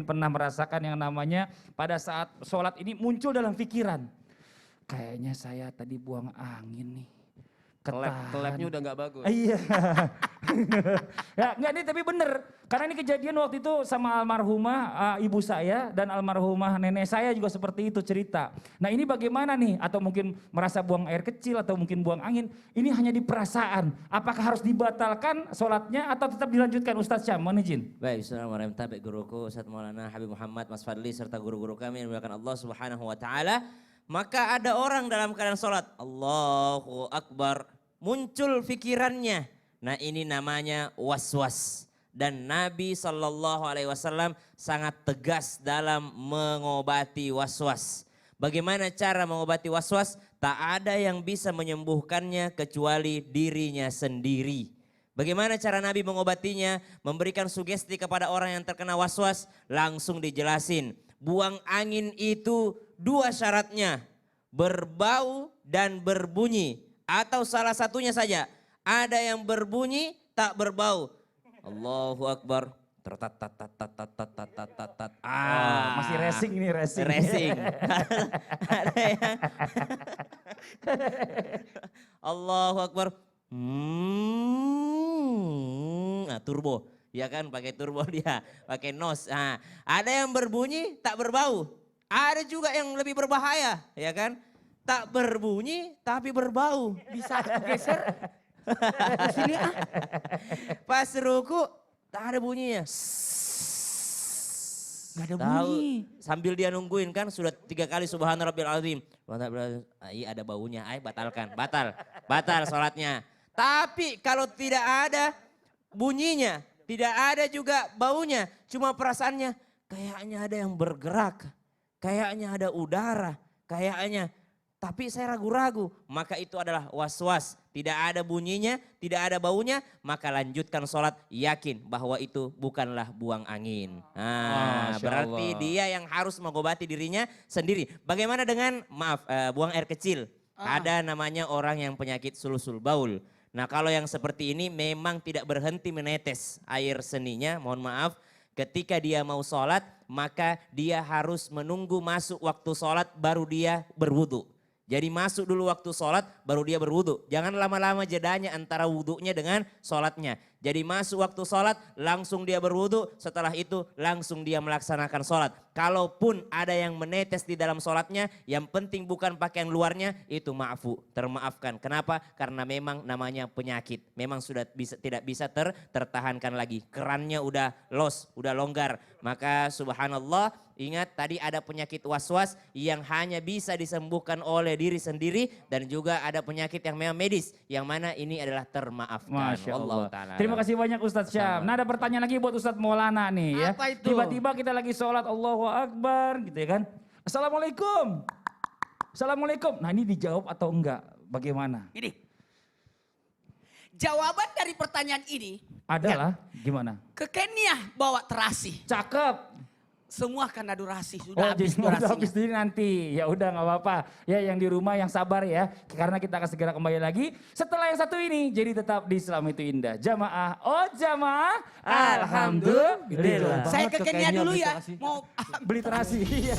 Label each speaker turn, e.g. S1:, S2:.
S1: pernah merasakan yang namanya pada saat sholat ini muncul dalam pikiran. Kayaknya saya tadi buang angin nih.
S2: Kelapnya udah nggak bagus.
S1: Iya. Ya enggak nih tapi bener. Karena ini kejadian waktu itu sama almarhumah ibu saya dan almarhumah nenek saya juga seperti itu cerita. Nah ini bagaimana nih? Atau mungkin merasa buang air kecil atau mungkin buang angin. Ini hanya di perasaan. Apakah harus dibatalkan sholatnya atau tetap dilanjutkan Ustadz Syam? Mohon izin.
S3: Baik, Assalamualaikum warahmatullahi wabarakatuh. Ustadz Maulana Habib Muhammad Mas Fadli serta guru-guru kami yang dimuliakan Allah Subhanahu wa taala. Maka ada orang dalam keadaan sholat. Allahu Akbar. Muncul pikirannya. Nah ini namanya was-was. Dan Nabi SAW sangat tegas dalam mengobati was-was. Bagaimana cara mengobati was-was? Tak ada yang bisa menyembuhkannya kecuali dirinya sendiri. Bagaimana cara Nabi mengobatinya? Memberikan sugesti kepada orang yang terkena was-was. Langsung dijelasin. Buang angin itu 2 syaratnya. Berbau dan berbunyi. Atau salah satunya saja, ada yang berbunyi tak berbau. Allahu Akbar.
S1: Masih racing ini racing.
S3: Racing. Ada yang Allahu Akbar. Nah, turbo. Ya kan pakai turbo dia, pakai nos. Nah, ada yang berbunyi tak berbau. Ada juga yang lebih berbahaya, ya kan? Tak berbunyi tapi berbau.
S2: Bisa geser ke sini ah.
S3: Pas ruku tak ada bunyinya.
S2: Gak ada
S3: Tahu,
S2: bunyi.
S3: sambil dia nungguin kan sudah 3 kali subhana rabbil azim. Iya ada baunya, batalkan. Batal sholatnya. Tapi kalau tidak ada bunyinya, tidak ada juga baunya. Cuma perasaannya kayaknya ada yang bergerak. Kayaknya ada udara. Kayaknya. Tapi saya ragu-ragu, maka itu adalah was-was. Tidak ada bunyinya, tidak ada baunya, maka lanjutkan sholat yakin bahwa itu bukanlah buang angin. Nah, berarti dia yang harus mengobati dirinya sendiri. Bagaimana dengan, buang air kecil? Ada namanya orang yang penyakit sulusul baul. Nah kalau yang seperti ini memang tidak berhenti menetes air seninya, mohon maaf. Ketika dia mau sholat, maka dia harus menunggu masuk waktu sholat baru dia berwudu. Jadi masuk dulu waktu sholat baru dia berwudu. Jangan lama-lama jedanya antara wudunya dengan sholatnya. Jadi masuk waktu sholat langsung dia berwudu, setelah itu langsung dia melaksanakan sholat. Kalaupun ada yang menetes di dalam sholatnya, yang penting bukan pakaian luarnya, itu maafu, termaafkan. Kenapa? Karena memang namanya penyakit. Memang sudah tidak bisa tertahankan lagi. Kerannya udah udah longgar. Maka subhanallah, ingat tadi ada penyakit was-was yang hanya bisa disembuhkan oleh diri sendiri. Dan juga ada penyakit yang memang medis, yang mana ini adalah termaafkan.
S1: Masya Allah.
S3: Ta'ala.
S1: Terima kasih banyak Ustadz Syam. Nah ada pertanyaan lagi buat Ustadz Maulana nih ya.
S2: Apa itu?
S1: Tiba-tiba kita lagi sholat Allahu Akbar gitu ya kan. Assalamualaikum. Assalamualaikum. Nah ini dijawab atau enggak? Bagaimana?
S2: Ini. Jawaban dari pertanyaan ini.
S1: Adalah gimana?
S2: Ke Kenya bawa terasi.
S1: Cakep.
S2: Semua karena durasi.
S1: Oh
S2: Sudah
S1: jadi
S2: habis
S1: udah
S2: durasinya.
S1: habis ini nanti. Ya udah nggak apa-apa. Ya yang di rumah yang sabar ya. Karena kita akan segera kembali lagi. Setelah yang satu ini. Jadi tetap di Islam itu indah. Jamaah. Oh jamaah. Alhamdulillah.
S2: Saya ke Kenya dulu ya.
S1: Beli terasi. Iya.